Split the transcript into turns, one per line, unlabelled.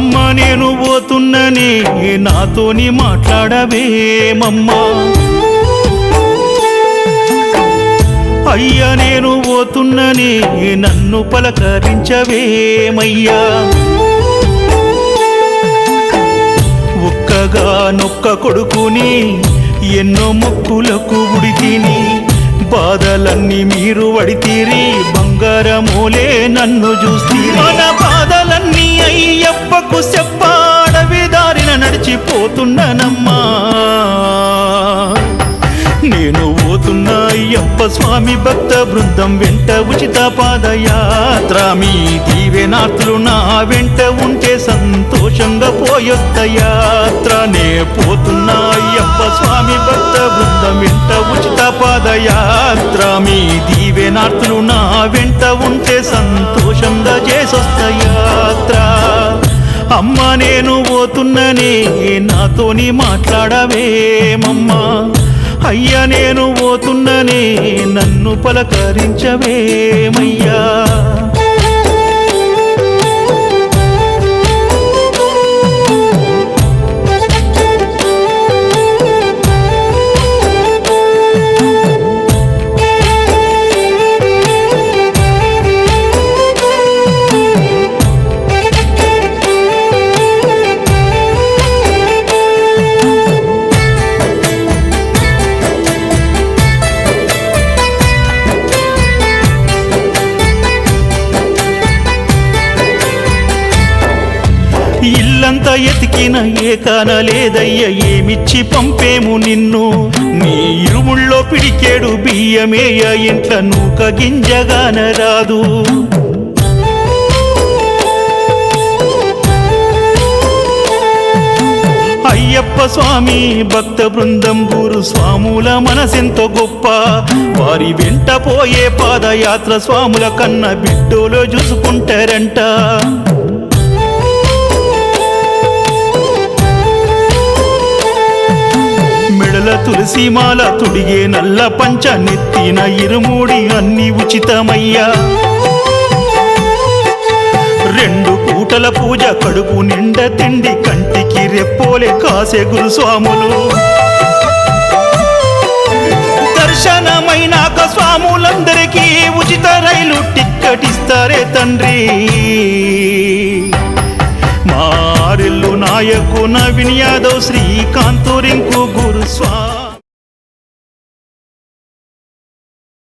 అమ్మ నేను పోతున్ననే నాతోని మాట్లాడవేమమ్మా, అయ్యా నేను పోతున్ననే నన్ను పలకరించవేమయ్యా, ఒక్కగా నొక్క కొడుకుని ఎన్నో మొక్కులకు ఉడితిని, బాధలన్నీ మీరు వడితీరి బంగారమోలే నన్ను చూస్తీ, మన బాధలన్నీ అయ్యప్పకు చెప్పాడవి దారిన నడిచిపోతున్నానమ్మా, నేను పోతున్నా అయ్యప్ప స్వామి భక్త బృందం వెంట ఉచిత పాదయాత్ర, మీ దీవెనార్తులు నా వెంట ఉంటే సంతోషంగా పోయొత్త యాత్ర, నే పోతున్నా అయ్యప్ప స్వామి భక్త బృందం వెంట ఉచిత పాదయాత్ర, మీ దీవెనార్తులు నా వెంట ఉంటే సంతోషంగా చేసొస్త యాత్ర, అమ్మ నేను పోతున్ననే నాతోని మాట్లాడవేమమ్మా, అయ్యా నేను పోతున్ననే నన్ను పలకరించవేమయ్యా. ఇల్లంతా ఎతికిన ఏ కానలేదయ్య, ఏమిచ్చి పంపేము నిన్ను, నీ ఇరుముళ్ళో పిడికేడు బియ్యమేయ ఇంట్ల నూక గింజగాన రాదు, అయ్యప్ప స్వామి భక్త బృందం గురు స్వాముల మనసెంతో గొప్ప, వారి వెంట పోయే పాదయాత్ర స్వాముల కన్న బిడ్డోలో చూసుకుంటారంట, మెడల తులసిమాల తుడిగే నల్ల పంచ నెత్తిన ఇరుమూడి అన్ని ఉచితమయ్యా, రెండు పూటల పూజ కడుపు నిండ తిండి కంటికి రెప్పోలే కాసే గురుస్వాములు, దర్శనమైనాక స్వాములందరికీ ఉచిత రైలు టిక్కెట్ ఇస్తారే తండ్రి, మారెల్లు నాయకు నవీన్ యాదవ్ శ్రీకాంత్ రింకు గురుస్వామి.